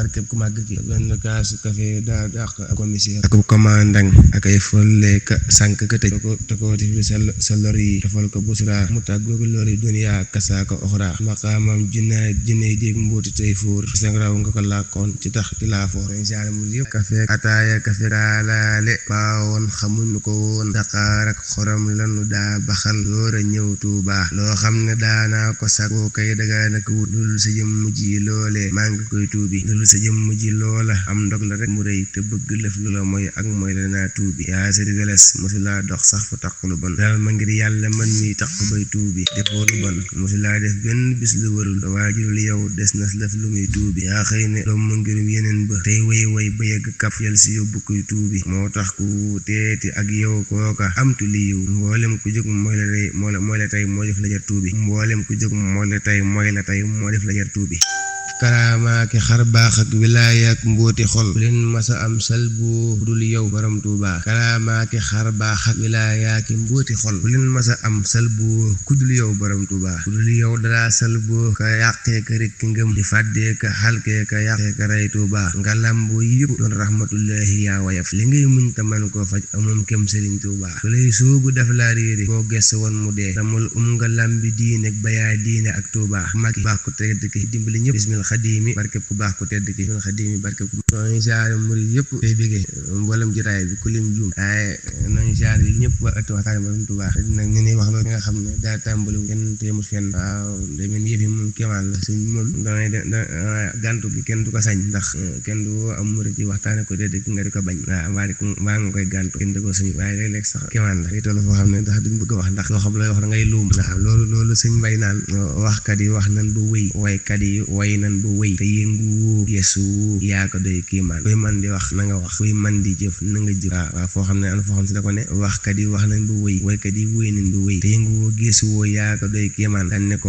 barkeb ku màgg ki benn kaasu café daa dàq ak commissaire ak commandant ak ay folle ka sànk ka tëj te ko tifli sa lor yi defal ko busra mu tàggoogu lor yi duniya kasaaka oxra maqaamam jinnay déeg mbooti tey fóor seng raw nga ko làkkoon ci tax di laa foor dañ saane mu yëpp café ataaya café daalaale baawoon xamuñu ko woon daqaar ak xorom lanu daa baxal door a ñëw Tuuba loo xam ne daanaa ko sakoo kay dagaa nak wut lul sa jëmm ji loole maa ngi koy tuubi lul sa jëmm ji loola am ndog la rek mu rëy te bëgg lëf lu la mooy ak mooy la naa tuubi yaa sari gales mosulaa dox sax fa taq lu bon dal ma ngir yàlla man mi taq bay tuubi defoo lu bon mosulaa def benn bis lu warul waajurul yow des na lëf lu muy tuubi yaa xëy ne doom ma ngirum yeneen ba tey way ba yegg kaf yel si yóbbu koy tuubi moo tax ku teeti ak yow kooka amtu liiw mboolem ku jóg mooy la tey moo def la jar tuubi mboolem ku jóg mooy la tey moo def la jar tuubi karaamaaki xar baax ak wilaaya ak mbooti xol bu leen masa am salbu dul yow borom Tuuba karaamaaki xar baax ak wilaaya ki mbooti xol bu leen masa am salbu ku dul yow borom Tuuba ku dul yow dara salbu ka yàqee ka rek ngëm di fàddee ka xalkee ka yàqee ka rey Tuuba nga làmbu yëpp doon rahmatullahi yaa wayaf li ngay muñ ta man koo faj amoom kem Sëriñ Tuuba su lay soobu def laa réeri koo ges woon mu dee tamul nga lambi diine ak bayaa diine ak Tuuba maki baax ko tedd ki dimbali ñëpp bismil xadimi barkeb ku baax ko tedd ki bismil xadimi barkeb ku noonu saare murid yëpp tey bégee mboolem jitaay bi ku lim juum waaye noonu saare yi ñëpp wa ëtt waxtaan borom Tuuba nag ñu ne wax loolu nga xam ne daa tàmbali kenn téemut fenn waaw damen yëf yi moom kéemaan la suñ moom da gàntu gi kenn du ko sañ ndax kenn du woo am murid ci waxtaane ko tedd ki nga di ko bañ waaw mbaa nga koy gàntu kenn du ko sañ waaye léeg-léeg sax kéemaan la day toll foo xam ne ndax duñ bëgg a wax ndax loo xam looy wax da ngay luum waaw loolu sëñ Mbay naan waxkat yi wax nan ba wéy waykat yi way nan ba wéy te yëngu yeesu yaa ko doy kiimaan kuy man di wax na nga wax kuy man di jëf na nga jëf waaw foo xam ne am foo xam si da ko ne waxkat yi wax nañ ba wéy waykat yi wéy nañ ba wéy te yëngu geesu woo yaa ko doy kiimaan dañ ne ko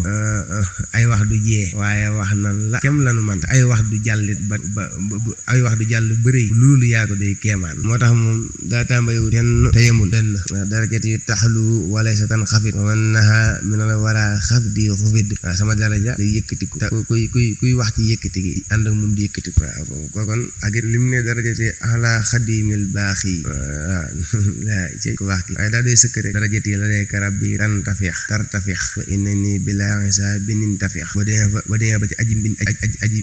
ay wax du jee waaye wax nan la kem lanu man ay wax du jàllit ba ay wax du jàll bërëy loolu yaa ko doy kiimaan moo tax moom daa tàmbayiwu kenn te yemul denn darakat yi taxlu wala sa tan xafit man naha mi na la war a xaf di xufid waaw sama daraja day yëkkatiku te kuy wax ci yëkkati gi ànd ak moom di yëkkatiku waaw kon ak it lim ne daraja te ala xadimil baax yi waaw laa ci ku wax ki waaye daa doy sëkk rek daraja te la day karab bi tar tafeex fa inna ni bilaa sa binin tafeex ba demee ba ci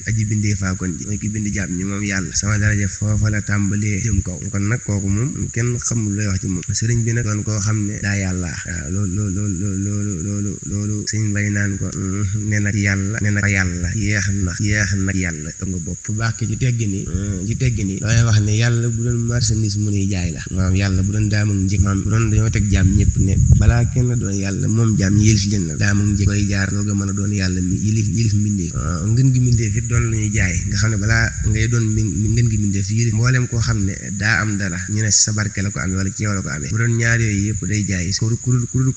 aji bindee faa kon ji mooy ki bind jàpp ñi moom yàlla sama daraja foofa la tàmbalee jëm kaw kon nag kooku moom kenn xamul lay wax ci moom sëriñ bi nag doon koo xam ne daa yàlla waaw loolu sëñ Mbay naan ko ne nag yàlla yeex nag yàlla da nga bopp baax ki ci teggi ni damay wax ne yàlla bu doon marchandise mu nuy jaay la maanaam yàlla bu doon daam ak njëg maanaam bu doon dañoo teg jaam ñëpp ne balaa kenn doon yàlla moom jaam ñi yëlif leen nag daam ak njëg koy jaar loo nga mën a doon yàlla mi yëlif mbindee ngën gi mbindee fit doon lu ñuy jaay nga xam ne balaa ngay doon ngën gi mbindee fi yëlif mboolem koo xam ne daa am dara ñu ne sa barke la ko amee wala ci yow la ko amee bu doon ñaar yooyu yëpp day jaay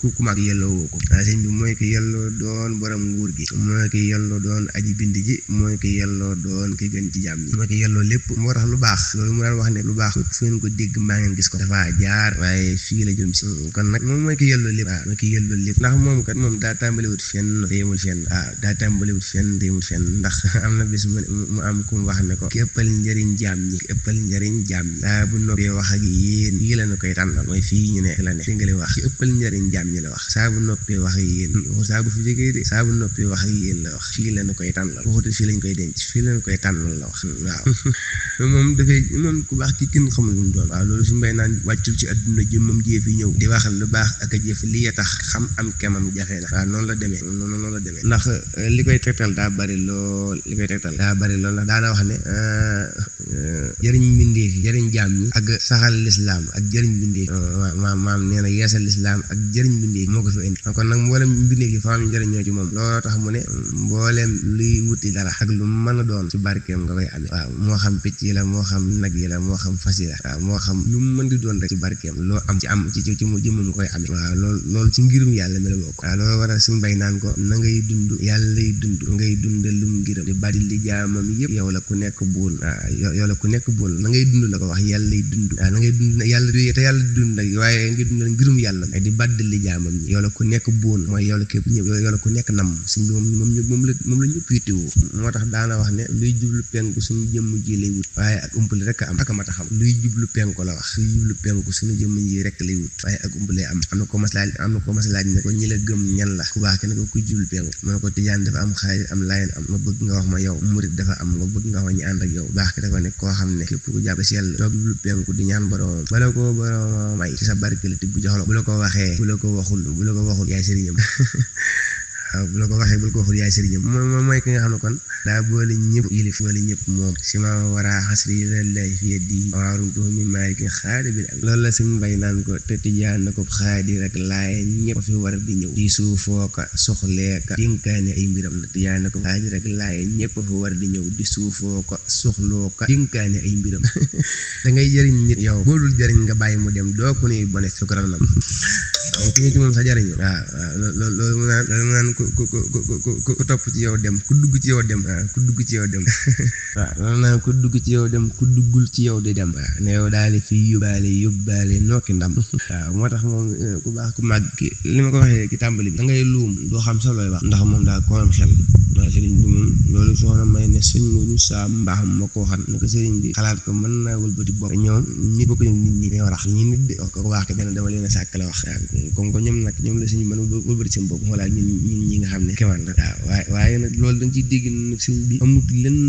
ku mag yelloo woo ko sëñ bi mooy ki yelloo doon borom nguur gi mooy ki yelloo doon aji bind ji mooy ki yelloo doon ki gën ci jàmm ñi mooy ki yelloo lépp moo tax lu baax loolu mu daan wax ne lu baax fu ngeen ko dégg mbaa ngeen gis ko dafa jaar waaye fii la jëm si kon nag moom mooy ki yelloo lépp waaw mooy ki yelloo lépp ndax moom kat moom daa tàmbaliwut fenn te yemul fenn ndax am na bis mu am ku mu wax ne ko ki ëppal njëriñ jaam ñi daa bu noppee wax ak yéen fii la ñu koy tànnal mooy fii ñu ne la ne fi nga lay wax ki ëppal njëriñ jaam ñi la wax saa bu noppee wax ak yéen saa bu fi jógee de saa bu noppee wax ak yéen la wax fii la ñu koy tànnal waxutu fii lañ koy denc fii lañ koy tànnal la wax waaw moom ku baax ki kenn xamul lu mu doon waaw loolu su Mbay naan wàccul ci àdduna jëmmam jee fi ñëw di waxal lu baax ak a jëf li tax xam am kemam jafe na waaw noonu la demee ndax li koy tegtal daa bari lool ndax daana wax ne jëriñ mbindee fi jëriñ jaam ñi ak saxal lislaam ak jëriñ mbindee maam nee na yeesal lislaam ak jëriñ mbindee moo ko fi indi kon nag mboolem mbindee fi fa am njëriñoo ci moom looloo tax mu ne mboolem luy wuti dara ak lu mën a doon ci barkeem nga koy amee waaw moo xam picc yi la moo xam nag yi la moo xam fas yi la waaw moo xam lu mu mën di doon rek ci barkeem loo am ci mu jëmm nga koy amee waaw loolu ci ngirum yàlla mi la bokk waaw loolu waral suñu Mbay naan ko na ngay dund yàlla lay dund ngay dundal lu mu ngiram di bari li jaamam yëpp yow la ku nekk buun waaw yow la ku nekk buun na ngay dund la ko wax yàlla lay dund waaw na ngay dund yàlla te yàlla di dund nag waaye ngay dundal ngirum yàlla di baddal li jaamam ñi yow la ku nekk buun mooy yow la képp ñëpp yow la ku nekk nam suñ moom la ñëpp yittewoo moo tax daana wax ne luy jublu penku suñu jëmm ji lay wut waaye ak umpale rek am ak a mat a xam luy jublu penku la wax luy jublu penku suñu jëmm ji rek lay wut waaye ak umpale am na ko mas laaj ne ko ñi la gëm ñan la ku baax ne ko kuy jublu penku mu ne ko tijaan dafa am xaadir am layen am nga bëgg nga wax ma yow murit dafa am nga bëgg nga wax ma ñi ànd ak yow baax ki dafa ne koo xam ne képp ku jàpp si yàlla toog jublu penku di ñaan borom bala ko borom may ci sa barke la tibb jox la bu la ko waxee bu la ko waxul yaay sëriñam waaw bu la ko waxee bul ko waxul yaay sëriñam mooy ki nga xam ne kon daa boole ñëpp yilif boole ñëpp moom si ma war a xasri lay fi yeddi waarumtuhu mi maay ki xaadi bi loolu la suñ mbay naan ko te tijaan na ko xaadi rek laay ñëpp fi war di ñëw di suufoo ka soxleeka dénkaane ay mbiram la tijaan na ko xaadi rek laay ñëpp fi war di ñëw di suufoo ka soxloo ka dénkaane ay mbiram da ngay jëriñ nit yow boo dul jëriñ nga bàyyi mu dem doo ko nuy bone sukkaral nam ki nga ci moom sa jëriñu waaw loolu mu naan ku topp ci yow dem ku dugg ci yow dem ku dugg ci yow dem waaw loolu naan ku dugg ci yow dem ku duggul ci yow di dem waaw ne yow daal di fi yóbbaale nokki ndam waaw moo tax moom ku baax ku màgg ki li ma ko waxee ki tàmbali bi da ngay luum doo xam sa looy wax ndax moom daal ko am xel waaw sëriñ bi moom loolu soxna may ne sëñ ñu saa mbaaxam ma ko waxan ne ko sëriñ bi xalaat ko mën naa wëlbati bopp ñoom ñi bokk nit ñi ñoo rax ñi nit de ko baax ki dama leen a sàkk la wax comme que ñoom nag ñoom la suñu mën a wëlbati seen bopp xoolaat ñun ñi nga xam ne kemaan la waaw waaye nag loolu dañ ciy dégg nag sëñ bi amul lenn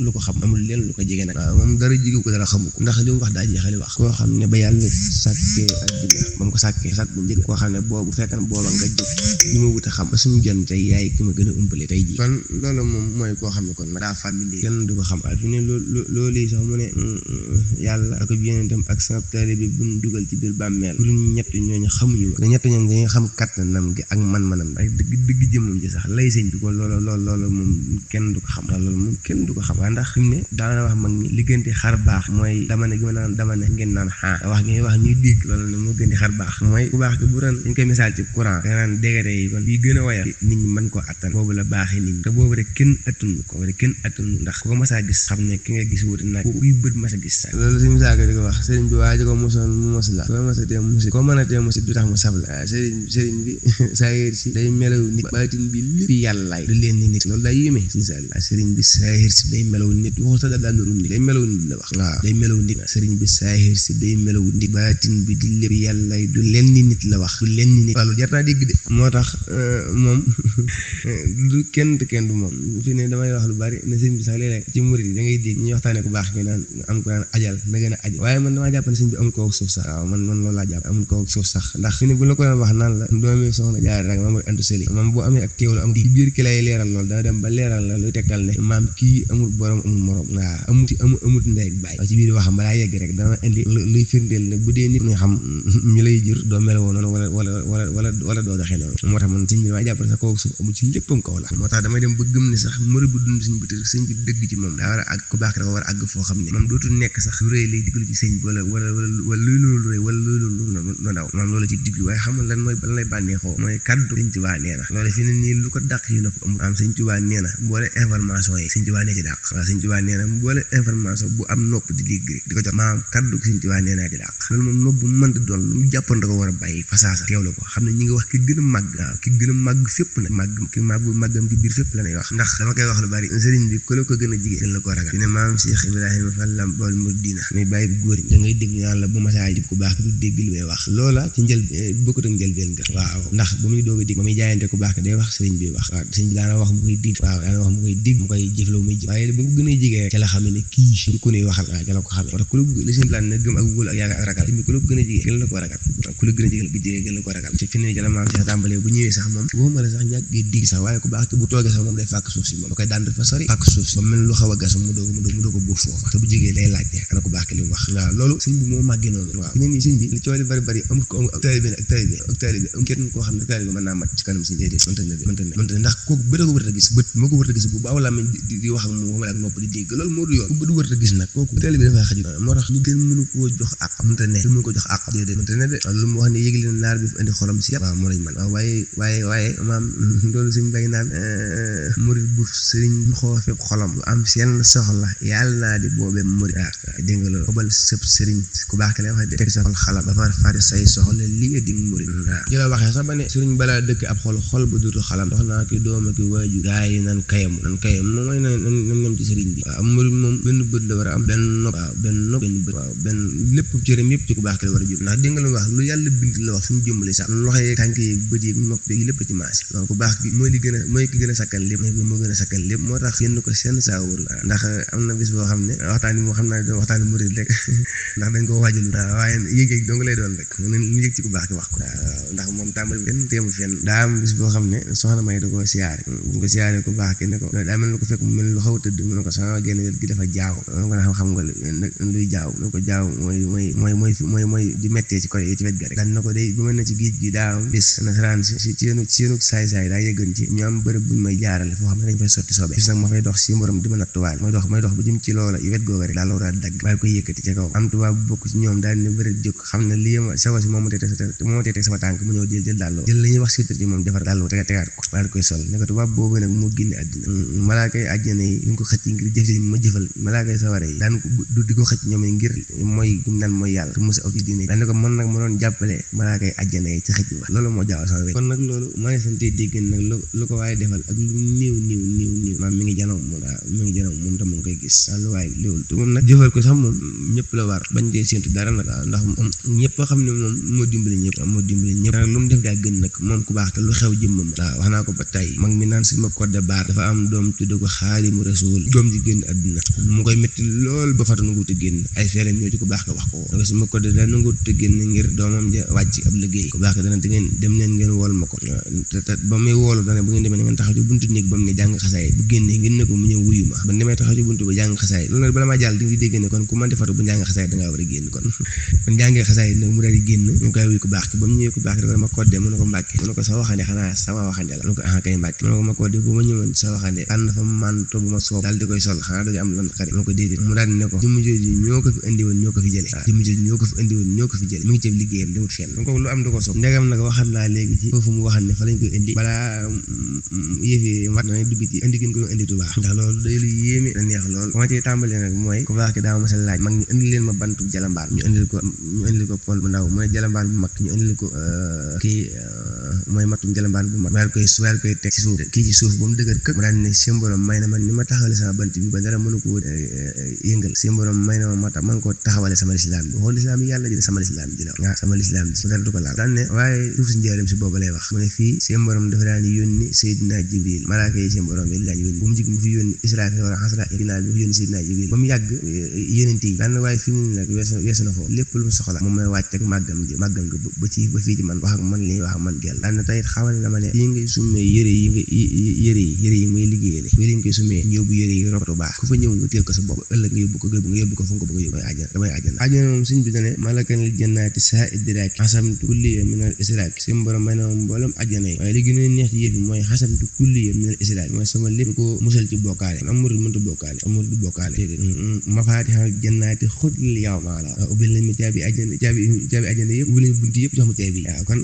lu ko xam amul lenn lu ko jege nag waaw moom dara jege ko dara xamu ko ndax li mu wax daa jeexali wax koo xam ne ba yàlla sàkkee adduna ba mu ko sàkkee sàkk bu njëkk koo xam ne boobu fekk na booba nga jóg li ma wut a xam ba suñu jon tey yaay ki ma gën a umpale tey ji kon loolu moom mooy koo xam ne kon daa famille kenn du ko xam fi ne loolu sax mu ne yàlla ak yonentam ak sama taalibe bi buñ dugal ci biir bàmmeel pour ñu ñett ñooñu xamuñu ma ñett ñooñu dañuy xam kattanam gi ak man-manam ak dëgg jëmmam ji sax lay sëñ bi ko loolu moom kenn du ko xam loolu moom kenn du ko xam waaye ndax fi mu ne daana wax mag ñi liggéenti xar baax mooy dama ne gi ma naan dama ne ngeen naan wax gi wax ñuy dégg loolu ne moo gën di xar baax mooy ku baax ki bu doon dañ koy misaal ci courant da naan dégate yi kon bii gën a wayal nit ñi mën koo attan boobu la baaxee nit ñi te boobu rek kenn attunu ndax ku ko mas a gis xam ne ki nga gis wuti naaj kuy bët mas a gis loolu suñu misaal ko di ko wax sëriñ bi waa ji ko mosoon mu mos la ko mas a tee musi ko mën a tee musi du tax mu sab la sëriñ bi saayir si day melaw nit baatin bi lépp yàllaay du leen ni nit loolu day yéeme suñu saali sëriñ bi saayir si day melaw nit waxul sax daa nuru nit day melaw nit la wax waaw day melaw nit sëriñ bi saayir si day melaw nit baatin bi di lépp yàllaay du leen ni nit la wax du leen ni nit loolu jar naa dégg de moo tax moom du kenn du moom fi ne damay wax lu bari ne sëriñ bi sax léeg-léeg ci murid yi da ngay dégg ñuy waxtaane ku baax nga naan am ko naan ajal na gën a aj waaye man damaa jàpp ne sëriñ bi amul kaw suuf sax waaw man loolu laa jàpp amul kaw suuf sax ndax fi ne bu la ko doon wax naan la doomi soxna jaar rek maam antu seli moom boo amee ak teewlu am di biir ki lay leeral loolu dana dem ba leeral la luy tegtal ne maam kii amul borom amul morom waaw amut ndey ak baay ci biir waxam balaa yegg rek dana indi luy firndeel ne bu dee nit ñi xam ñu lay jur doo melowoo noonu wala doo doxee noonu moo tax man sëñ bi damaa jàpp ne sax kaw suuf amul ci léppam kaw la moo tax damay dem ba gëm ne sax mëri bu dund sëñ bi te sëñ bi dëgg ci moom daa war a àgg ku baax dafa war a àgg foo xam ne moom dootul nekk sax lu rëy lay diglu ci sëñ bi wala luy loolu rëy wala luy loolu lu ndaw moom loolu ci diglu waaye xam nga lan lay bànneexoo mooy kaddu sëñ Tuubaa nee na loolu fi ne nii lu ko dàq yi na ko amul am sëñ Tuubaa nee na mboole information yi sëñ Tuubaa nee ci dàq waaw sëñ Tuubaa nee na mboole information bu am nopp di dégg rek di ko jox maanaam kaddu sëñ Tuubaa nee naa ci dàq loolu moom nopp bu mënta doon lu mu jàppoon da ko war a bàyyi fasaasa teewlu ko xam ne ñi ngi wax ki gën a màgg waaw ki gën a màgg fépp nag màggam ci biir fépp la nay wax ndax dama koy wax lu bari sëriñ bi ku la ko gën a jigéen gën la ko ragal fi ne maam Cheikh Ibrahima Fall Lamp Mouridina muy bàyyi bu góor ñi da ngay dégg naan la bu masaa jib ku baax ki du dégg li may wax loola ci bokkut ak njëlbeen nga waaw ndax ba muy doog a dig ba muy jaayante ku baax ki day wax sëriñ bi wax waaw sëriñ bi daana wax mu koy dig waaw daana wax mu koy dig mu koy jëfloo muy jëf waaye bu ko gën a jigee ca la xam ne kii ku nuy waxal waaw ca la ko xamee wala ku la li sëriñ plan na gëm ak wóolu ak yaakaar ak ragal ku la gën a jigee gën la ko ragal ku la gën a jigee gën la ko ragal ci fi ne jala maam Cheikh tàmbalee bu ñëwee sax moom waxuma la sax ñàkk dig sax waaye ku baax ki bu toogee sax moom day fàkk suuf si moom da koy daan dafa sori fàkk suuf si ba mel lu xaw a gas mu doo ko buuf foofa te bu jigee day laajte ana ku baax ki li mu wax waaw loolu sëñ bi moo màggee noonu waaw ñun ñi sëñ bi li coow li bari amul ko ak taalibe am kenn koo xam ne taalibe mën naa mat ci kanam sëñ déedéet mënta ndax kooku bët ko wërta gis bët moo ko wërta gis bu baaw làmmiñ di wax ak moom waxuma ak nopp di dégg loolu moo du yoon ku bët wërta gis nag kooku taalibe dafay xaju moo tax ñu gën mënu koo jox àq mënta ne mënu ko jox àq déedéet mënta ne de loolu mu wax ne yéegi leen naar bi indi xorom si waaw moo lañ man waaw waaye maam loolu sëñ bay naan murid bu sëriñ bu xoofee xolam lu am seen soxla yàlla naa di boobee murid dégg nga loolu xobal sëb sëriñ ku baax ki lay wax de teg sa xol xalam ba far fàtte say soxla lii di murid ci la waxee sax ba ne sëriñ balaa dëkk ab xol bu dutu xalam dox naa ki dooma ki waaju gaa yi nan kayam moom mooy nan nem ci sëriñ bi waaw murid moom benn bët la war a am benn nopp benn bët waaw benn lépp cëram yëpp ci ku baax ki la war a jub ndax dégg nga lu wax lu yàlla bind la wax suñu jëmbale sax loxo yeeg tànk yeeg bët yeeg nopp yeeg lépp ci maas donc ku baax gi mooy ki gën a sakkan lépp moo gën a sakkan lépp moo tax yenn ko seen saa wóorul ndax am na bis boo xam ne waxtaan yi moo xam naa doon waxtaani murid rek ndax dañ ko waajalu waaye yéeg dong lay doon rek mu yëg ci ku baax ki wax ko ndax moom tàmbali benn téemu fenn daa am bis boo xam ne soxna may da ko siyaare bu ko siyaare ku baax ki ne ko daa mel ne ko fekk mu mel lu xaw a tëdd mu ne ko sama genn wet gi dafa jaaw ko na xam nga luy jaaw ne ko jaaw mooy di mettee ci côté ci wet ga rek daan na ko day bu mel ne ci géej gi daa am bis nasaraan si seenu saay-saay daa yëggan ci ñu am bërëb buñ may jaarale foo xam ne dañ fay sotti sobe bis nag ma fay dox si borom di ma nattuwaal may dox ba jëm ci loola yu wet googa rek daa la war a dagg bàyyi koy yëkkati ca kaw am tubaab bu bokk ci ñoom daal ne bëri jóg xam ne lii ma sawa si moom moo tee teg sama tànk mu ñëw jël dàlloo jël la ñuy wax sitre ci moom defar dàlloo tegaat ko daal koy sol ne ko tubaab boobu nag moo génne àddina malaakay àjjana yi ñu ko xëcc ngir jëf ci ma jëfal malaakay sawara yi daan du di ko xëcc ñoom ngir mooy naan mooy yàlla mos a aw ci diine daan ne ko man nag ma doon jàppale malaakay àjjana yi ci xëcc ba loolu moo jaaw sama wet kon nag loolu maa ngi sante dégg nag lu ko waaye defal ak lu néew maam mi ngi janoo moom tam mu ngi koy gis lu waaye loolu te moom nag jëfal ko sax moom ñëpp la war bañ dee séntu dara nag ndax ñëpp xam ne moom moo dimbali ñëpp nag lu mu def daa gën nag moom ku baax te lu xew jëmmam waaw wax naa ko ba tey mag mi naan si ma kodde baar dafa am doom tudde ko Xaadimu Rasuul doom ji génn àdduna mu koy métti lool ba fata nanguut a génn ay feeram ñoo ci ku baax ka wax ko danga si ma kodde daa nanguut a génn ngir doomam ja wàcc ab liggéey ku baax ka dana dem leen ngeen wool ma ko te ba muy woolu dana bu ngeen demee ne ngeen taxaw ci buntu néeg ba mu ne jàng xasaay bu génnee ngeen ne ko mu ñëw wuyu ma ba demee taxaw ci buntu ba jàng xasaay loolu nag bala maa jàll di nga dégg ne kon ku mën di fatu bu jàng xasaay dangaa war a génn kon jàngee xasaay nag mu daal di génn ñu koy wuyu ku baax ki ba mu ñëwee ku baax ki dafa ma kodde mu ne ko Mbàkke mu ne ko sa waxande xanaa sama waxande la mu ne ko kay Mbàkke mu ne ko ma kodde bu ma ñëwoon sa waxande tànn fa manto bu ma soob daal di koy sol xanaa dañu am lan xarit mu ne ko déedéet mu daal di ne ko jëmm jooju ñoo ko fi indi woon ñoo ko fi jële mu ngi ci liggéeyam demut fenn mu ko lu am da ko soob ndegam nag waxal naa léegi ci foofu mu waxal ne fa lañ koy indi balaa yëfi mat na dugg ci indi gën ko indi Tuubaa ndax loolu day lu yéeme da neex lool ba ma ci tàmbalee nag mooy ku baax ki daa ma sa laaj mag ñu indi leen ma bantu jalambaar ñu indil ko pol bu ndaw mu ne jalambaar bu mag ñu indil ko kii mooy matum jalambaar bu mag waal koy teg ci suuf kii ci suuf ba mu dëgër këpp mu daal ne seen borom may na man ni ma taxawale sama bant bi ba dara mënu ko yëngal seen borom may na ma man koo taxawale sama lislaam bi xool lislaam yi yàlla ji sama lislaam ji la waaw sama lislaam ji dara du ko laal daan ne waaye suuf si njëriñ si boobu lay wax mu ne fii seen borom dafa daan yónni Seydina Jibril malaaka yi seen borom yi daan yónni bu mu jig mu fi yónni Israfil wala Asraafil ginnaaw bi mu fi yónni Seydina Jibril ba mu yàgg yonent yi daan waaye fi mu ne nag weesu na foofu lépp lu mu soxla moom mooy wàcc ak màggam nga ba fii ci man wax ak man li wax ak man gel daan na tey xamal na ma ne yi ngay summee yëre yi ngay liggéeyale yëre yi ngay summee ñu yóbbu yëre yi rotu baax ku fa ñëw nga teel ko sa bopp ëllëg nga yóbbu ko fu nga ko bëgg a yóbbu damay àjjana moom suñ bi dane malakan li jannaati saa idraaki xasamtu kulliya minal israaki seen borom may na moom mboolem àjjana yi waaye li gën a neex ci yëf yi mooy xasamtu kulliya minal israaki mooy sama lépp ko musal ci bokkaale amul mënta bokkaale mafaatihal jannaati xudlil yawma la ubbil nañ ma caabi àjjana yëpp ubbil nañ bunti yëpp jox ma caabi waaw kon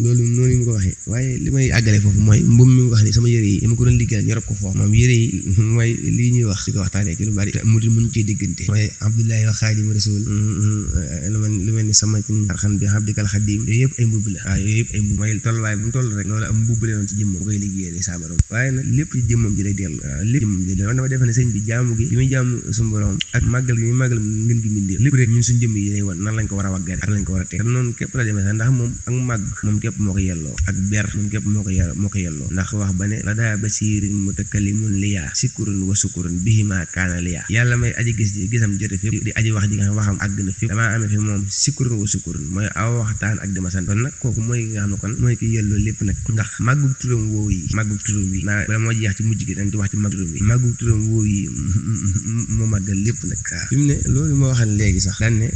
loolu noonu mu ko waxee waaye li may àggale foofu mooy mbum mi wax ni sama yëre yi dama ko doon liggéeyal ñu rob ko foofu moom yëre yi mooy lii ñuy wax ci ko waxtaanee ci lu bari te muti mën cee diggante mooy Abdullahi wa Xaadimu Rasuul lu mel ni sama arxan bi Abdikal Xadim yooyu yëpp ay mbubb la waaw yooyu yëpp ay mbubb mooy tolluwaay bu mu toll rek loolu am mbubb la noonu ci jëmmam bu koy liggéeyal saa borom waaye nag lépp ci jëmmam ji lay dellu waaw lépp jëmmam ji lay dellu dama defe ne sëñ bi jaamu gi li muy jaamu suñu borom ak màggal gi muy màggal ngeen gi mbindee lépp rek ñun suñu jëmm yi lay wan nan lañ ko war a waggare ak lañ ko war a teg te noonu képp la demee sax ndax moom ak màgg moom képp moo ko yelloo ak ber moom képp moo ko yelloo ndax wax ba ne la daa basiirin mutakallimun liyaa sikurun wa sukurun bihima kaana liyaa yàlla may aji gis ji gisam jote fépp di aji wax ji nga xam waxam àgg na fépp damaa amee fi moom sikurun wa sukurun mooy aw waxtaan ak dama sant kon nag kooku mooy nga xam ne kon mooy ki yelloo lépp nag ndax màggug turam woowu yi màggug turam bi naa bala moo jeex ci mujj gi dañ ci wax ci màggug turam bi màggug turam woowu yi moo màggal lépp nag waaw fi mu ne loolu moo waxal léegi sax daan ne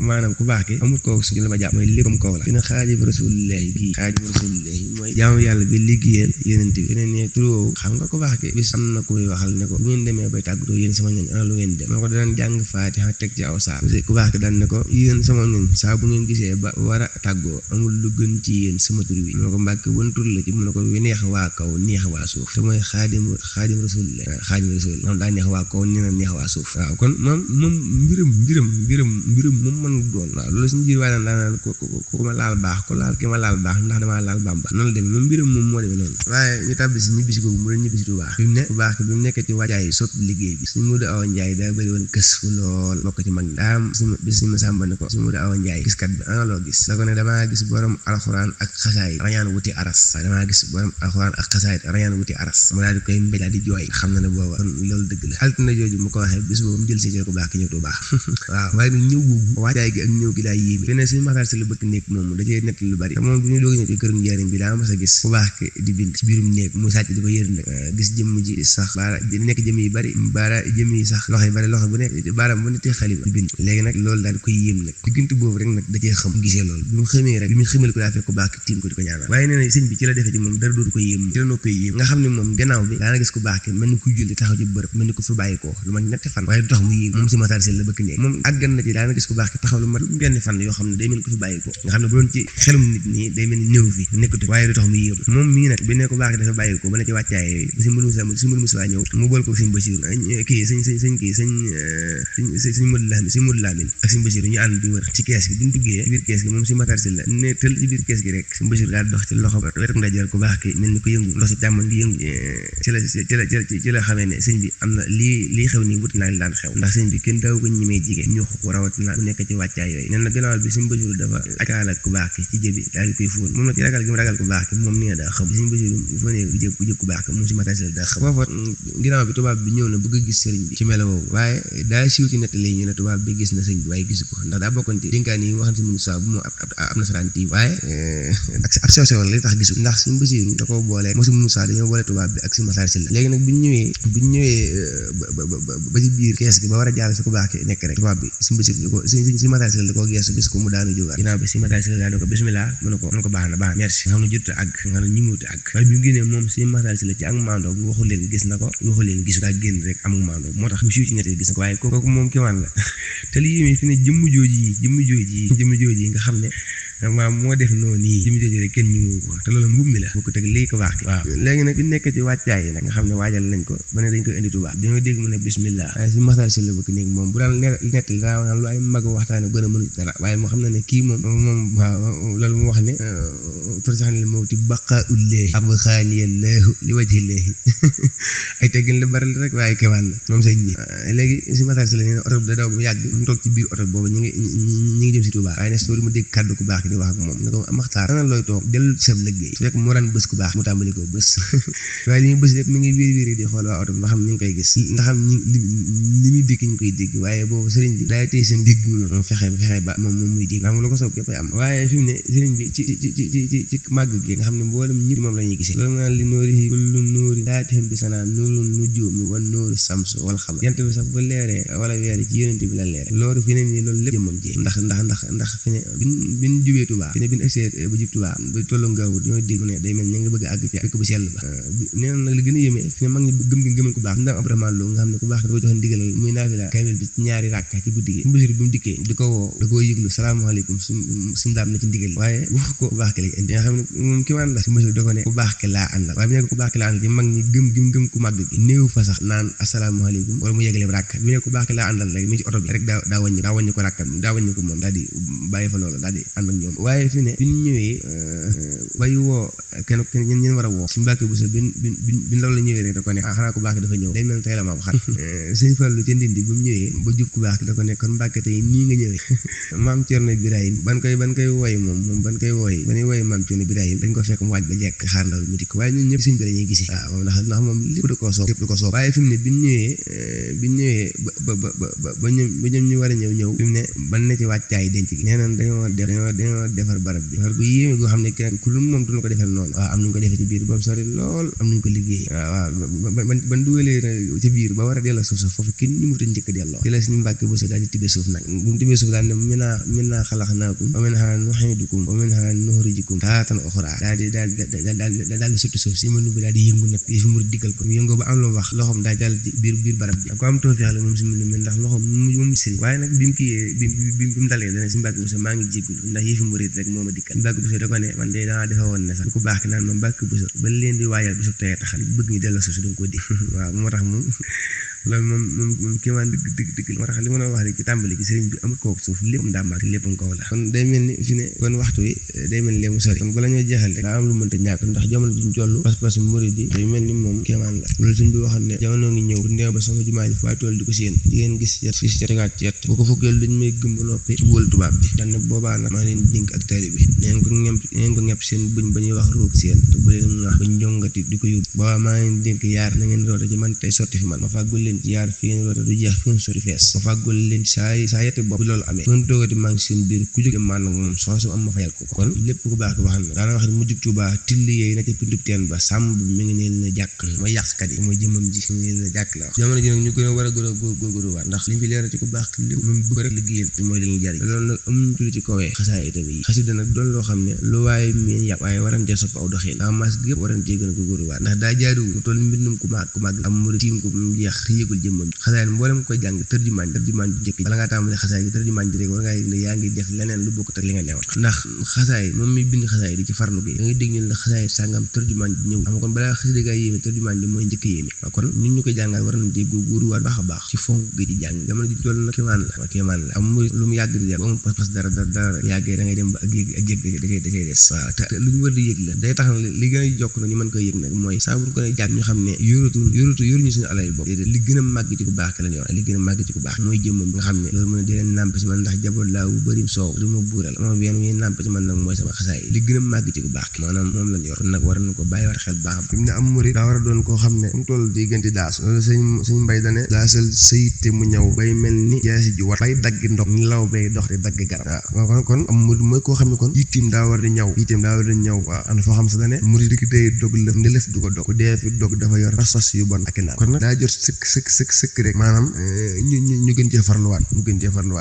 maanaam ku baax ki amul kooku su la ma jàpp mooy léppam kaw la dina Xaadimu Rasuulillaahi bii xaadimu rasulillahi mooy jaamu yàlla bi liggéeyal yonent bi yeneen ne turoo xam nga ko baax ke bis am na ku muy waxal ne ko bu ngeen demee bay tàggatoo yéen sama ñoñ ana lu ngeen dem moo ko daan jàng faatiha teg ci aw saar ku baax ke daan ne ko yéen sama ñoñ saa bu ngeen gisee ba war a tàggoo amul lu gën ci yéen sama tur wi moo ko mbàkke wan tur la ci mu ne ko wi neex waa kaw neex waa suuf te mooy xaadimu rasulillah moom daa neex waa kaw nee na neex waa suuf waaw kon moom mbirum moom mën doon waaw loolu suñu biir waaye daan ko ma laal baax ko laal ki ma laal baax ndax damaa laal Bàmba noonu la demee moom mbirum moom moo demee noonu waaye ñu tàbbi si ñibbisi googu mu doon ñibbisi Tuubaa fi mu ne bu baax bi mu nekkee ci wàccaay sotti liggéey bi suñu Mudu Awa Njaay daa bëri woon kës fu lool bokk ci mag ñi daa am bis suñu Masamba ne ko suñu Mudu Awa Njaay gis kat bi ana loo gis da ko ne damaa gis borom alxuraan ak xasaay rañaan wuti aras waaye damaa gis borom alxuraan ak xasaay rañaan wuti aras mu daal di koy mbéj daal di jooy xam na ne booba kon loolu dëgg la altine jooju mu ko waxee bis boobu mu jël si ku baax ki ñëw Tuubaa waaw waaye nag ñëw boobu wàccaay gi ak ñëw gi daa yéeme feneen suñu Maxtaar Si la bëkk néeg moomu da cee nett lu bari te moom bi ñu doog ñëw ci kërum njariñ bi daa mas a gis ku baax ki di bind ci biirum néeg mu sàcc di ko yërnde gis jëmm ji sax baara nekk jëm yi bari baara jëm yi sax loxo yi bari loxo bu nekk baaraam bu nekkee xalima di bind léegi nag loolu daal di koy yéem nag diggante boobu rek nag da cee xam gisee loolu bi mu xamee rek bi mu xamal ko daa fekk ku baax ki tiim ko di ko ñaanal waaye nee na sëñ bi ci la defee ci moom dara dootu ko yéem ci la noo koy yéem nga xam ne moom gannaaw bi daana gis ku baax ki mel ni kuy julli taxaw ci bërëb mel ni ko fi bàyyi ko lu ma ñetti fan waaye du tax mu yéem moom si Maxtaar Si la bëkk néeg moom àggan na ci daana gis ku baax ki taxaw lu mat benn fan yoo xam ne day mel ni ko fi bàyyi ko nga xam ne bu doon ci xelum nit ñi day mel ni néew fi nekkatu waaye du tax mu yéem moom mii nag bi ne ko baax ki dafa bàyyi ko ba ne ci wàccaay si mbir musa ñëw mu bool ko sëñ Basiru kii sëñ Mudu Lamin ak sëñ Basiru ñu ànd di wër ci kees gi bi ñu duggee ci biir kees gi moom si Maxtaar Si la ne tël ci biir kees gi rek sëñ Basiru daal dox ci loxo wetu ndajoor ku baax ki mel ni ko yëngu loxo càmmoñ gi yëngu ci la xamee ne sëñ bi am na lii xew nii wut naa li daan xew ndax sëñ bi kenn daaw ko ñemee jigéen ñu ko rawatina bu nekk ci wàccaay yooyu nee na gannaaw bi sëñ Basiru dafa akaal ak ku baax ki ci jëbi daal di koy fóon moom na ci ragal gi mu ragal ku baax ki moom nee na daa xam sëñ Basiru fa ne jëb ku baax ki moom si Maxtaar Si la daa xam foofa ginnaaw bi tubaab bi ñëw na bëgg a gis sëriñ bi ci melo woowu waaye daa siiw ci nettali ñu ne tubaab bi gis na sëñ bi waaye gisu ko ndax daa bokkoon ci dénkaan yi waxam si mun saa bu mu ab nasaraan tii waaye ab sew la tax gisu ndax sëñ Basiru da ko boole moo si mun saa dañoo boole tubaab bi ak si Maxtaar Si la léegi nag bu ñu ñëwee ba ci biir kees gi ba war a jàll si ku baax ki nekk rek tubaab bi sëñ Basiru da ko si Maxtaar Si la da ko geesu gis ko mu daanu jógaat ginnaaw bi si Maxtaar Si la daal di ko bismillah mu ne ko baax na merci nga xam ne jot a àgg nga xam ne ñi muute àgg waaye bi mu génnee moom si Maxtaar Si la ci ak maandoo bu waxu leen gis na ko waxu leen gisu daa génn rek amul maandoo moo tax mu siiw ci ñett gis na ko waaye kooku moom kéemaan la te li yéeme fi ne jëmm jooji nga xam ne maam moo def noonu nii jëmm jooju rek kenn ñu ko te loolu mbub mi la bu ko teg léegi ko baax ki waaw léegi nag bi nekk ci wàccaay yi nag nga xam ne waajal nañ ko ba ne dañ koy indi Tuubaa dañoo dégg mu ne bismillah waaye si Maxtaar Si la bëgg néeg moom bu daal nett li daa wax lu ay mag waxtaane gën a mënu dara waaye moo xam ne ne kii moom waaw loolu mu wax ne tur sax ne moo ti baqaullaahi ab xaaniyallaahu li wajhillaahi ay teggin la bari rek waaye kéemaan la moom sëñ bi léegi si Maxtaar Si la nee na oto bi da daw bu yàgg mu toog ci biir oto boobu ñu ngi jëm si Tuubaa waaye ne sori mu dégg kàddu ku baax di wax ak moom ne ko Maxtaar ana looy toog dellu ci sa liggéey su fekk moo daan bës ku baax mu tàmbali ko bës waaye li ñu bës lépp mi ngi wiir di xool waa oto bi nga xam ñu ngi koy gis ndax xam li muy dégg ñu koy dégg waaye boobu sëriñ bi day tey seen dégg moom fexe ba moom muy dégg xam nga lu ko soog képp am waaye fi mu ne sëriñ bi ci màgg gi nga xam ne mboolem ñëpp moom la ñuy gisee loolu naan li nóori kullu nóori daatihim bi sanaa nuurun nujuumi wan nóori samsu wal xamar jant bi sax bu leeree wala weere ci yonent bi la leere loolu fi ne nii loolu lépp jëmmam ji ndax fi ne bin jubee Tuubaa fi ne bin agsee ba jub Tuubaa ba tollu ngaawu dañoo dégg ne day mel ñu ngi bëgg a àgg ci dëkk bu sell ba nee na nag li gën a yéeme fi ne mag ñi gëmal ku baax ndax Abdourahmane Lo nga xam ne ku baax dafa joxe ndigal muy naafila kamil bi ci ñaari rakka ci guddi gi Basiru bi mu dikkee di ko woo da koo yëglu salaamaaleykum suñu daam na ci ndigal waaye wax ko ku baax ki lañ indi nga xam ne moom ki waan la si Basiru da ko ne ku baax ki laa àndal waaye bi ne ko ku baax ki laa àndal ci mag ñi gëm ku màgg gi néew fa sax naan asalaamaaleykum wala mu yegale rakka bi ne ku baax ki laa àndal rek mi ci oto bi rek daa wàññi ko rakka daa wàññi ko moom daal di bàyyi fa loolu daal di ànd ak ñoom waaye fi ne bi ñu ñëwee bay woo kenn ñeen war a woo suñu Mbàkke bu sa bin loolu la ñëwee rek da ko ne xanaa ku baax ki dafa ñëw day mel tey la ma waxat sëñ Fallu ca Ndindi bu mu ñëwee ba jub ku baax ki da ko ne kon Mbàkke tey nii nga ñëwee maam Cerno Birahim ban koy wooy moom ban koy wooy ba ñuy wooy maam Cerno Birahim dañ ko fekk mu waaj ba jekk xaar ndaw mu dikk waaye ñun ñëpp sëñ bi la ñuy gisee waaw moom ndax moom lépp da koo soob waaye fi mu ne bi ñu ñëwee ba ñoom ñu war a ñëw fi mu ne ban ne ci wàccaay denc gi nee nañ dañoo dañoo defar barab bi defar gu yéeme goo xam ne kenn ku lu moom duñu ko defal noonu waaw am nañu ko defee ci biir ba mu sori lool am nañu ko liggéey waaw ban dugalee ci biir ba war a delloo suuf sa foofu kenn ñu muta njëkk delloo ci la suñu Mbàkke Buso daal di tibbee suuf nag bu mu tibbee suuf daal ne minhaa xalaqnaakum wa minhaa nu'iidukum wa minhaa nuxrijukum taaratan uxraa daal di sotti suuf si mënu bi daal di yëngu nag fi mu diggal ko mu yëngoo ba am lu wax loxoom daal jàll ci biir barab bi ko am tawfeex la moom si mënu ndax loxoom moom sëriñ waaye nag bi mu dalee dana si Mbàkke Buso maa ngi jéggulu ndax yëfi murit rek moo ma dikkal Mbàkke Buso da ko ne man de danaa defe woon ne sax ku baax ki naan ma Mbàkke Buso ba leen di waajal bisu tey taxal bëgg ñu delloo suuf si danga ko di waaw moo tax moom loolu moom kéemaan dëgg moo tax li ma la wax rek ci tàmbali gi sëriñ bi amul kaw suuf lépp daa màgg lépp nga kaw la kon day mel ni fi ne kon waxtu wi day mel ni léegi mu sori kon bala ñoo jeexal rek daa am lu mënta ñàkk ndax jamono ji ñu toll pas-pas murid yi day mel ni moom kéemaan la loolu suñ bi waxoon ne jamono ngi ñëw bu ndee ba sama jumaa ji fu tool di ko séen di ngeen gis yet fii si tegaat ci yet bu ko fukkeel dañ may gëm ba noppi ci wóolu tubaab bi daan boobaa nag maa leen dénk ak taali bi neen ko ñepp seen bëñ ba ñuy wax ruug seen te bu leen wax ba njongati di ko yóbbu boobaa maa leen dénk yaar na ngeen roote ci man tey sotti fi man ma fàggul leen ci yaar fi ngeen du jeex fu mu sori fees ma fàggul leen saa yette bopp loolu amee fu toogati maa ngi seen biir ku jóge maan nag moom soxla su am ma fayal ko kon lépp ku baax ko waxal na daana wax ne mujjug Tuubaa tilli yooyu na ca pindub teen ba sàmm bi mi ngi neen na jàkk mooy yàqkat yi mooy jëmmam ji mi ngi neen na jàkk la wax jamono ji nag ñu gën a war a gën a góorgóorluwaat ndax liñ fi leeral ci ku baax lépp lu mu bëgg rek liggéeyal mooy li ñuy jariñ loolu nag amuñu tulli ci kawee xasaay itam yi xasida nag doon loo xam ne lu waaye miin yàpp waaye warantee sopp aw doxin daa mas gépp warantee gën a góorgóorluwaat ndax daa jaaduwu mu toll mbindum ku màgg am mu tiim ko mu jeex te yëgul jëmmam xasaay mboolem koy jàng tërjumaan ju njëkk bala ngaa tàmbali xasaay bi tërjumaan ji rek war ngaa yëg ne yaa ngi def leneen lu bokkut ak li nga newoon ndax xasaay moom mi bind xasaay di ci farlu gi da ngay dégg ñu la xasaay sàngam tërjumaan ji ñëw xam kon balaa xasida gaa yéeme tërjumaan ji mooy njëkk yéeme waaw kon ñun ñu koy jàngal war nañ ci góoruwaat baax a baax ci fonk gi di jàng jamono ji toll na kéemaan la am lu mu yàgg di jàng amul pas-pas dara yàggee da ngay dem ba ak yëg da cay des waaw te lu ñu war di yëg la day tax li gën a jokk na ñu mën koy yëg nag mooy saa bu ñu ko ne jàng ñu xam ne yoruñu suñu alal bopp li gën a màgg ci ku baax ki lañ yor li gën a màgg ci ku baax mooy jëmmam nga xam ne loolu mu ne di leen nàmp ci man ndax jaboot laa wu bërim soow du ma buural ama ween wi nàmp ci man nag mooy sama xasaay li gën a màgg ci ku baax ki maanaam moom lañ yor nag war nañ ko bàyyi war xel baaxam fi mu ne am murid daa war a doon koo xam ne mu toll di gën di daas loolu sëñ mbay dane daasal sayte mu ñëw bay mel ni jaasi ji war bay daggi ndox ni law bay dox di dagg garab waaw kon am murid mooy koo xam ne kon yittim daa war di ñëw waaw am na foo xam sa dane murid ki day dog lëf ndelef du ko dog ku dee fi dog dafa yor pas-pas yu bon ak naan kon nag daa jot sëkk rek maanaam ñu gën cee farluwaat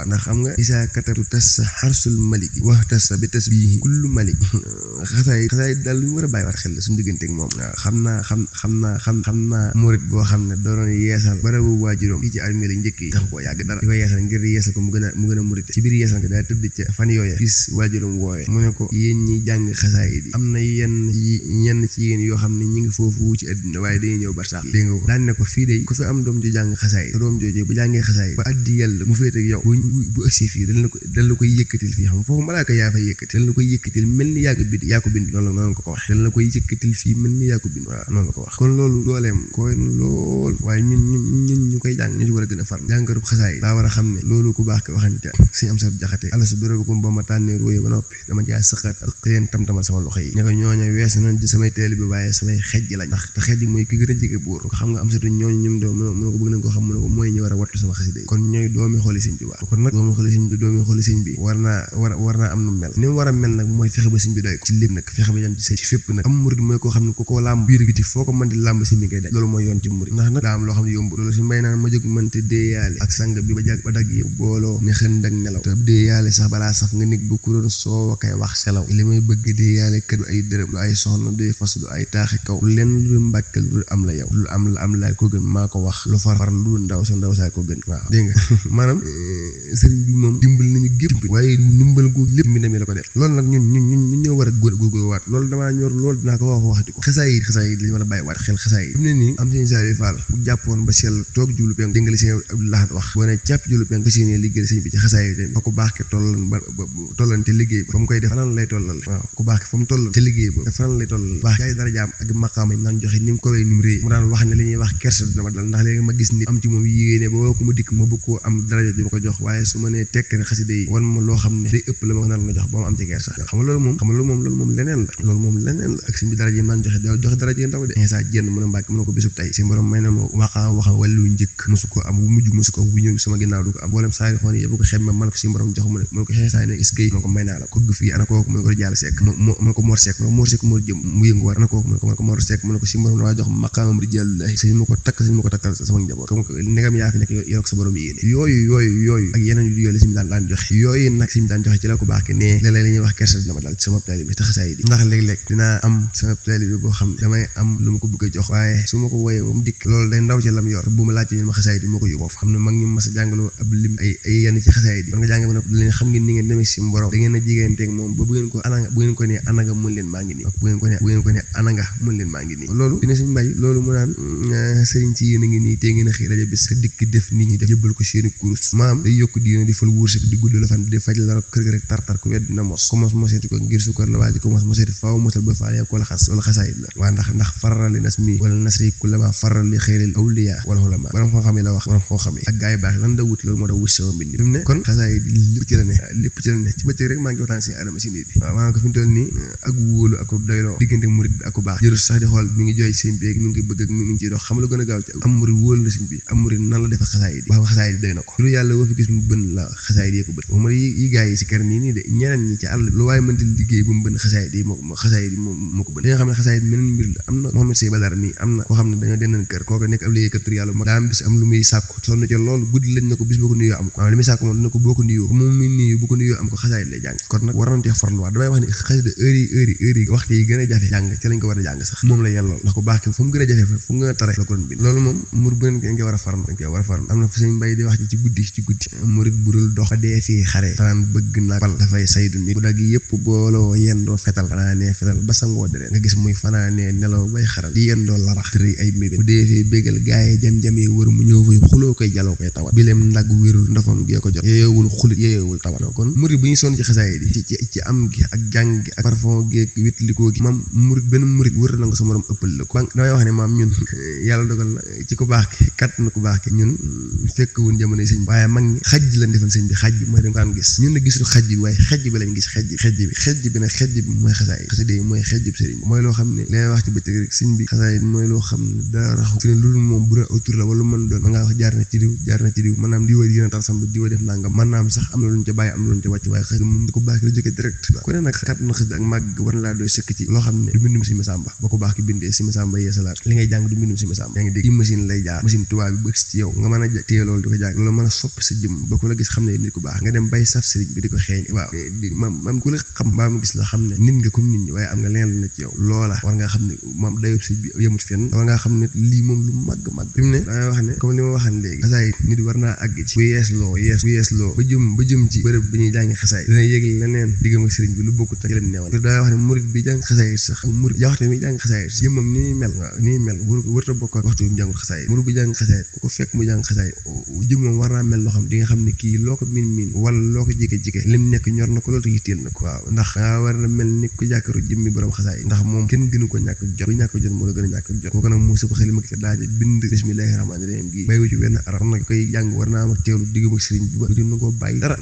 ndax xam nga isaa katatu tas sa xarsul malik wax tas sa bi tas bii kullu malik xasaay daal lu ñu war a bàyyi waat xel la suñu digganteeg moom waaw xam naa murid boo xam ne doon yeesal barabu waajuróom fii ci armée la njëkk yi tax koo yàgg dara di ko yeesal ngir yeesal ko mu gën a murid ci biir yeesal ko daa tëdd ca fan yooya gis waajuróom woowee mu ne ko yéen ñi jàng xasaay yi am na yenn ci yéen yoo xam ne ñi ngi foofu ci àddina waaye dañuy ñëw barsaax dégg nga ko daan ne ko fii de ku fi am doom ju jàng xasaay doom jooju bu jàngee xasaay ba addi yàlla mu féete ak yow bu ëgsee fii dal la koy yëkkatil fii xam foofu malaaka yaa fay yëkkatil dal la koy yëkkatil mel ni yaa ko bind noonu ko wax dal la koy yëkkatil fii mel ni yaa ko bind waaw noonu la ko wax kon loolu dooleem koy lool waaye ñun ñu koy jàng ñu ci war a gën a far jàngarub xasaay daa war a xam ne loolu ku baax ko waxante suñu am sa jaxate ala su bérébkom ba ma tànnee róoye ba noppi dama jaa sëqat ak xëyeen tam-tamal sama loxo yi ne ko ñooñu wees nañ ci samay teel bi waaye samay xejj lañ ndax te xejj mooy ki gën a jege buur ko xam nga am satu ñooñu ñum doo mu ne ko bëgg nañ ko xam mu ne ko mooy ñu war a wattu sama xasida yi kon ñooy doomi xooli sëñ bi waaw kon nag doomi xooli sëñ bi war naa am nu mel ni mu war a mel nag mooy fexe ba sëñ bi doy ko ci lépp nag fexe ba yam ci ci fépp nag am murid mooy koo xam ne ku ko làmb biir gi ci foo ko mën di làmb sëñ bi ngay daj loolu mooy yoon ci murid ndax nag daa am loo xam ne yomb loolu si mbay naan ma jóg mënte déeyaale ak sang bi ba jàg ba dagg yi booloo ne xën dag nelaw te déeyaale sax balaa sax nga nit bu kuróon soo kay wax selaw li may bëgg déeyaale kat du ay dërëm du ay soxna du fas du ay taaxi kaw lenn lu mbàkkal lu am la yow lu am laa ko gën maa ko wax lu far lu ndaw saa ko gën waaw dégg nga maanaam sëriñ bi moom dimbal nañu gépp waaye ndimbal googu lépp mi demee la ko def loolu nag ñun ñoo war a góorgóorluwaat loolu damaa ñor loolu dinaa ko waxati ko xasaay yi li ñu war a bàyyi waat xel xasaay yi fi mu ne nii am seen saari faal bu jàppoon ba sell toog jublu penk déngali seen Abdoulaye wax boo ne càpp jublu penk ba seen liggéey sëñ bi ci xasaay yi tamit fa ku baax ke tollan te liggéey ba fa mu koy def fanaan lay tollal waaw ku baax ke fa mu tollal te liggéey ba fanaan lay tollal baax yaay dara jaam ak maqaama yi naan joxe ni mu ko wee ni mu réy mu daan wax ne li ñuy wax kersa dina ma dal ndax léeg-léeg ma gis nit am ci moom yéene ba woo ko mu dikk ma bëgg koo am daraja di ma ko jox waaye su ma nee tekk ne xasida yi wan ma loo xam ne day ëpp la ma ko nar la jox ba ma am ci kersa xam nga loolu moom leneen la ak suñ bi daraja yi naan joxe daraja yi ndaw de insa jenn mën a mbàkk mën a ko bisub tey si borom may na ma waxaa wàllu njëkk mosu ko am bu mujj mosu ko bu ñëw sama ginnaaw du ko am boolem saari xoon yëpp ko xem ma man ko si borom jox mu ne mën ko xeesaay ne is kay mën ko may naa la ko fii ana kooku mën ko jàll sekk mën ko mor sekk moo jëm mu yëngu war ana kooku mën ko mor sekk mën ko si borom waa jox maqaamam rijaalullahi sañ ma ko takkal sama njaboot comme ndegam yaa fi nekk yor ko sa borom yéene yooyu ak yeneen yu la si mu daan joxe yooyu nag si mu daan joxe ci la ko baax ke ne léeg-léeg la ñuy wax kersa dina ma dal ci sama taalibe te xasaay di ndax léeg-léeg dinaa am sama taalibe boo xam ne damay am lu ma ko bëgg a jox waaye su ma ko woyee ba mu dikk loolu day ndaw ci lam yor bu ma laajte ñu ma xasaay di moo ko yóbbu xam ne mag ñu mas a jàngaloo ab lim ay yenn ci xasaay di man nga jàng ba leen xam ngeen ni ngeen demee si borom da ngeen a jigéenteeg moom ba bu ngeen ko ne anaga mun leen maa ngi nii bu ngeen ko ne anaga mun leen maa ngi nii loolu dina suñu mbay loolu mu naan sëriñ ci yéen a ngi nii te ngeen a xëy rajo bi sa dikk def nit ñi def jëbbal ko seeni kurus maam day yokk diina di fal wërsëg di gudd la fan di faj la kër ga rek tartar ku wedd dina mos commence moseeti ko ngir sukkar la waaye di commence moseeti faaw mosal ba faale ko la xas wala xasaayit la waa ndax faral li nas mi wala nasri kullama faral li xeyril awliya wala ulama borom xam-xam yi la wax borom xam-xam yi ak gaa yi baax lan da wut loolu moo da wut sama mbind fi mu ne kon xasaayit lépp ci la ne ci bëccëg rek maa ngi waxtaan si adama si nit bi waaw maa ngi ko fi mu toll nii ak wóolu ak doyloo diggante murid bi ak ku baax jërul sax di xool mi ngi jooy seen béeg mi ngi bëgg ak mi ngi ciy dox xam lu gën a gaaw ci am murid wóolu na sëñ bi am murid nan la def xasaayit yi wax xasaayit yi doy na ko lu yàlla woo fi gis mu bënn la xasaayit yi ko bën moom yi gaa yi si kër nii de ñeneen ñi ci àll lu waaye mënti liggéey bu mu bënn xasaayit yi moo ko bënn dañoo xam ne xasaayit meneen mbir la am na Mohamed Sey Badara nii am na koo xam ne dañoo deneen kër kooku nekk ab liggéeykat tur yàlla mag daa am bis am lu muy sàkku sonn ci loolu guddi lañ na ko bis boo ko nuyoo am ko li muy sàkku moom dina ko boo ko nuyoo moom muy nuyu bu ko nuyoo am ko xasaayit lay jàng kon nag war nañ cee farluwaat damay wax ne xasida heure yi waxtu yi gën a jafe jàng ci lañ ko war a jàng sax moom la yelloo ndax ko baax ki fu mu gën a jafe fu mu gën a tare la ko doon bind loolu moom mur bu dañ koy war a farlu am na fu sëñ Mbay di wax ci guddi murit burul dox ba dee fii xare tanaan bëgg nag bal dafay saydu nit bu dagg yëpp booloo yendoo fetal fanaanee fetal ba sangoo deret nga gis muy fanaanee nelaw bay xaral di yendoo larax tëri ay mbir bu dee fii bégal gaaye jam-jamee wër mu ñëw fay xuloo koy jaloo koy tawat bileem ndag wérul ndafoon gee ko jot yeewul xulit yeewul tawat kon murit bu ñu sonn ci xasaay di ci am gi ak jàng gi ak parfum gi ak wétlikoo gi maam murit benn murit wër na nga sa morom ëppal la ko damay wax ne maam ñun yàlla dogal na ci ku baax ki kat na ku baax ki ñun fekk wuñ jamono sëñ waaye mag ñi xaj lañ defal sëñ bi xaj bi mooy dañ ko daan gis ñun na gisul xaj bi waaye xej bi lañ gis xej bi nag xej bi mooy xasaay xasida yi mooy xej bi sëriñ bi mooy loo xam ne li wax ci bëccëg rek sëñ bi xasaay mooy loo xam ne daa raxu fi ne loolu moom bu doon autour la wala mën doon ma ngaa wax jaar na ci diw maanaam diwa yéen a tax sam diwa def nangam man naam sax am na luñ ca bàyyi am na luñ ca wàcc waaye xasida moom di ko baax ki la jóge direct ku ne nag kat na xasida ak màgg war na laa doy sëkk ci loo xam ne du mbindum si Masamba ba ko baax ki bindee si Masamba yeesalaat li ngay jàng du mbindum si Masamba yaa ngi dégg machine lay jaar machine tubaab bi bëgg ci yow nga mën a téye loolu di ko jàng loolu mën a sopp sa jëm ba ku la gis xam ne nit ku baax nga dem bay saf sëriñ bi di ko xeeñ waaw maam ku la xam mbaa mu gis la xam ne nit nga comme nit ñi waaye am nga leneen la ci yow loola war nga xam ne moom dayob sëriñ bi yemut fenn war nga xam ne lii moom lu màgg fi mu ne dangay wax ne comme li ma waxan léegi xasaay nit war naa àgg ci bu yeesloo ba jëm ci bërëb bi ñuy jàngi xasaay dina yëg leneen diggam ak sëriñ bi lu bokkut ak leen neewal dangay wax ne murit bi jàng xasaay sax ak murit jawaxte mi jàng xasaay jëmmam ni mel wërta bokk ak waxtu bi mu jàngul xasaay murit bi jàng xasaay ku ko fekk mu jàng xasaay jëmmam war naa mel loo xam di nga xam ne kii loo ko miin wala loo ko jike lim nekk ñor na ko loolu te yitteel na ko waaw ndax nga war na mel ni ku jàkkaru jëmmi borom xasaay ndax moom kenn gënu ko ñàkk jot bu ñàkk jot moo la gën a ñàkk jot kooku nag mu sëpp xel ma ki daaje bind bismillahi rahmaani rahim gi bàyyi ci wenn arab nag koy jàng war naa am ak teewlu diggam ak sëriñ bi ba dina ko bàyyi dara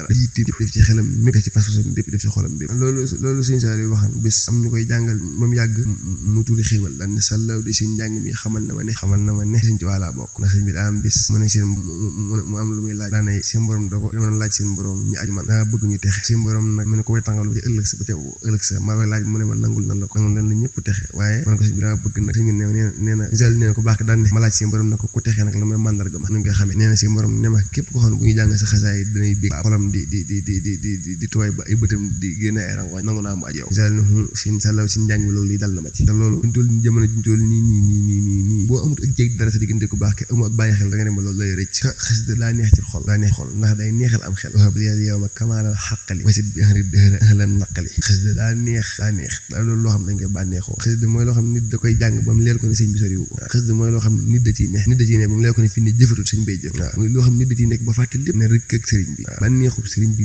da yitteel def ci xelam mi def ci pas-pasam def ci xolam bi loolu sëñ Saliou waxan bés am ñu koy jàngal moom yàgg mu tuuli xéewal daan ne sàllaw di seen njàng mi xamal na ma ne sëñ ci wàllaa bokk ndax sëñ bi daa am bés mu ne seen mu am lu muy laaj daanay seen borom da ko dama laaj seen borom ñu aj man daa bëgg ñu texe seen borom nag mu ne ko way tàngal ba ci ëllëg sa maa koy laaj mu ne ma nangul nan la ko nangul lan la ñëpp texe waaye man ko sëñ bi daa bëgg nag sëñ bi nee na Saliou nee na ko baax daan ne ma laaj seen borom nag ko ku texe nag la may màndarga ma nu ngi koy xamee nee na seen borom ne ma képp ko xam ne bu ñu jàng sa xasaay danay bég xolam di tuwaay ba ay bëtam di génne ay rangooñ nangu naa mu aj yow sin Saliou sin njàng bi loolu li dal na ma ci te loolu ñu toll jamono ji ñu toll nii boo amut ak jéeg dara sa diggante ko baax ke amu ak bàyyi xel da nga dem ba loolu lay rëcc xasida daa neex ci xol ndax day neexal am xel wax bi yow ma kamaalal xaqali wasit bi lan naqali xasida daa neex daa loolu loo xam ne dañ koy bànneexoo xasida mooy loo xam ne nit da koy jàng ba mu leer ko ne sëñ bi soriwu ko xasida mooy loo xam ne nit da ciy ne ba mu leer ko ne fii ne jëfatut sëñ bay jëf waaw mooy loo xam ne nit da ciy nekk ba fàtte lépp ne rëkk ak sëriñ bi bànneexub sëriñ bi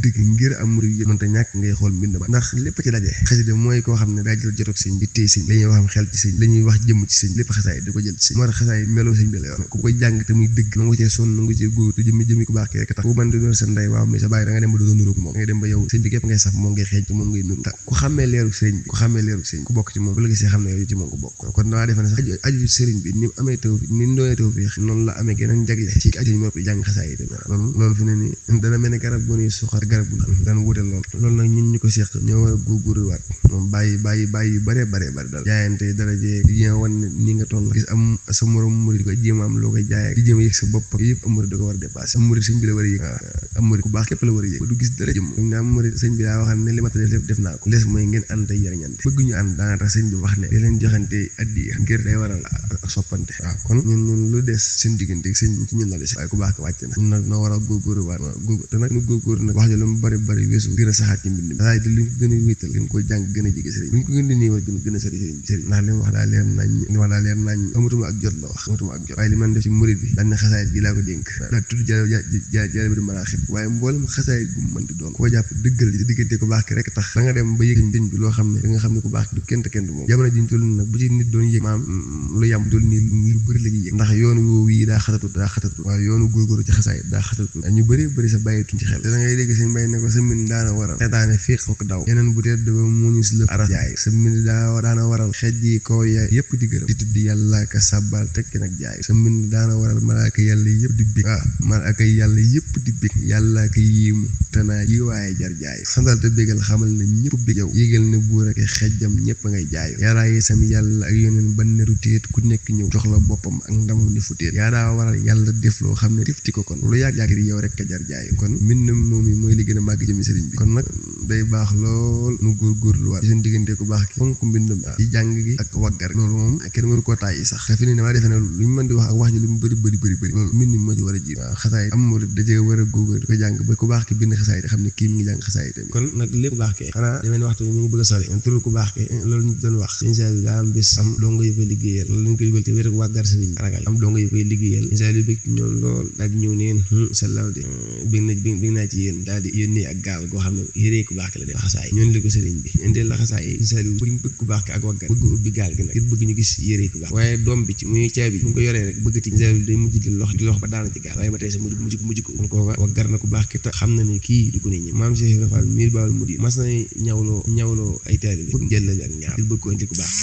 dëgg ngir am murid yi mënta ñàkk ngay xool mbind ba ndax lépp ci daje xasida mooy koo xam ne daa jël jotoog sëñ bi téye sëñ la ñuy wax xel ci sëñ la ñuy wax jëmm ci sëñ lépp xasaay di ko jël ci sëñ moo tax xasaay meloo sëñ bi la yor ku koy jàng te muy dëgg na nga cee sonn na nga cee góor te jëmmi ku baax ki rek tax ku mën di doon sa ndey waaw mais sa bàyyi da nga dem ba doon nuróog moom da nga dem ba yow sëñ bi képp ngay saf moom ngay xeeñ te moom ngay nuru ku xàmmee leeru sëriñ ku bokk ci moom bu la gisee xam ne yow ci moom ku bokk kon damaa defe ne sax aju sëriñ bi ni mu amee taw ni mu doonee taw fii noonu la amee geneen jagle ci aju ñu mopp jàng xasaay yi loolu fi ne ni dana mel ni garab gu nuy suxat garab gu dana wute loolu nag ñun ñu ko seq ñoo war a góorgóorluwaat moom bàyyi yu bare daal jaayante daraje di jéem wan ni nga toll gis am sa morom murid ko jéem am loo koy jaay di jéem a yëg sa bopp yëpp am murid da ko war a dépassé am murid sëñ bi la war a yëg am murid ku baax képp la war a yëg ba du gis dara jëm ñu am murid sëñ bi daa waxal ne li ma def lépp def naa ko les mooy ngeen ànd tey yariñante bëgg ñu ànd daanga tax sëñ bi wax ne di leen joxante addiya ngir day waral ak soppante waaw kon ñun lu des seen diggante sëñ bi ci ñun la des waaye ku baax ko wàcc na ñun nag noo war a góorgóorlu waat te nag ñu góorgóorlu nag wax ji lu mu bari weesu gën a saxaat ci mbind mi waaye di luñ gën a wéetal gën koo jàng gën a jege sëriñ buñ ko gën di néewal gën a sëriñ ndax li mu wax daa leer nañ amatuma ak jot la wax waaye li man def ci murid bi dañ ne xasaayit gi laa ko dénk daa tudd jale bi di maraaxib waaye mboolem xasaayit bu mën di doon koo jàpp dëggal ci diggante ku baax ki rek tax da nga dem ba yëg sëñ bi loo xam ne da nga xam ne ku baax ki du kenn du moom jamono ji ñu toll nag bu ci nit doon yëg maam lu yam toll nii lu bëri la ñuy yëg ndax yoonu woowu yi daa xatatu waaye yoonu góorgóoru ci xasaayit daa xatatu ñu bëri sa bàyyituñ ci xel te da ngay dégg sëñ bay ne ko sa min daana waral seetaane fiiq ko daw yeneen bu tedd ba muñus la aras jaay sa min daana waral xej yi koo yaay yëpp di gërëm di tudd yàlla ka sàbbal tekki nag jaay sa min daana waral malaaka yàlla yëpp di bég malaaka yàlla yëpp di bég yàlla ka yiimu te naa yi waaye jar jaay santal te bégal xamal ne ñëpp bég yow yégal ne buur ak xejjam ñëpp ngay jaayu yàllaa yi sam yàlla ak yeneen banneru téet ku nekk ñëw jox la boppam ak ndamu ni fu téet yaa daa waral yàlla def loo xam ne tifti ko kon lu yàgg di yow rek ka jar jaayu kon mbind moom yi mooy li gën a màgg jëmi sëriñ bi kon nag day baax lool nu góorgóorluwaat ci seen diggante ku baax ki fonk mbindam ci jàng gi ak waggar loolu moom kenn waru koo tàyyi sax te fi ne damaa defe ne luñ mën di wax ak wax ji lu mu bëri loolu mbind mi moo ci war a jiit waaw xasaay am murid dajee war a góorgóor di ko jàng ba ku baax ki bind xasaay te xam ne kii mi ngi jàng xasaay tamit kon nag lépp ku baax ke xanaa demeen waxtu ñu ngi bëgg a sori turul ku baax ke loolu ñu doon wax incha allah daa am bés am dongo yu koy liggéeyal loolu lañ koy yóbbal te wér ak waggar sëriñ ragal am dongo yu koy liggéeyal incha allah bëgg ñoom lool daal di ñëw neen salaw de bëgg naa ci yéen daal di yónnee ak gaal goo xam ne yëree ku baax ki la def xasaay ñoon li ko sëriñ bi indil la xasaay incha allah bëgg ku baax ki ak waggar bëgg ubbi gaal gi nag ngir bëgg ñu gis yëree ku baax waaye doom bi ci muy caabi bu ñu ko yoree rek bëggati incha allah day mujj di lox ba daana ci gaal waaye ba tey sa mujj ko kon kooka waggar na ku baax ki te xam na ne kii du ko nit ñi maam Cheikh Ibra Fall miir baawul mudi mas na ñawloo ay taalibe bëgg jël ak ñaar ngir bëgg ko indi ku baax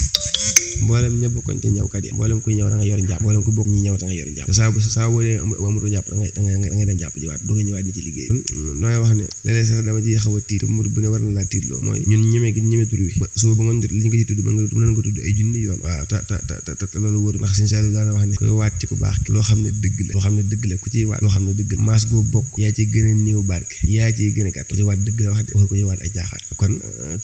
mboolem ña bokkoon te ñawkat yi mboolem kuy ñëw da nga yor njàpp mboolem ku bokk ñi ñëw da nga yor njàpp saa boo dee amutu njàpp da nga dem jàpp jiwaat doo ñëwaat ni ci liggéey kon nooy wax ne léeg-léeg sax dama ci xaw a tiit mur bu ne war na laa tiitloo mooy ñun ñemee gi ñemee tur wi suba ba ngoon jot li ñu ko ci tudd mën nga ko tudd ay junni yoon waaw te loolu wóor ndax sëñ Saliou daana wax ne koy waat ci ku baax ki loo xam ne dëgg la ku ciy waat loo xam ne dëgg la maas goo bokk yaa ciy gën a néew barke yaa ciy gën a gàtt ku ci waat dëgg la wax de waxu ko ci waat ay jaaxaat kon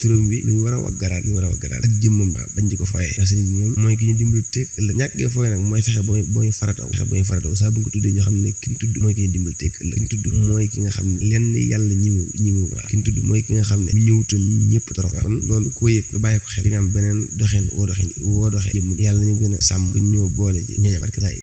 turam bi lu ñu war a waggaraat ak jëmmam bañ di ko fayee ndax sëñ bi moom mooy ki ñu dimbali teeg ëllëg ñàkk gee fooy nag mooy fexe booy farataw saa bu nga ko tuddee ñoo xam ne ki ñu tudd mooy ki ñu dimbali teeg ëllëg ki ñu tudd mooy ki nga xam ne lenn yàlla ñimu waaw ki ñu tudd mooy ki nga xam ne bu ñëwutoon ñëpp torox kon loolu koo yëg nga bàyyi ko xel di nga am beneen doxeen woo doxee jëmm yàlla ñu gën a sàmm bu ñëw boole ci ñooñu barke saa yi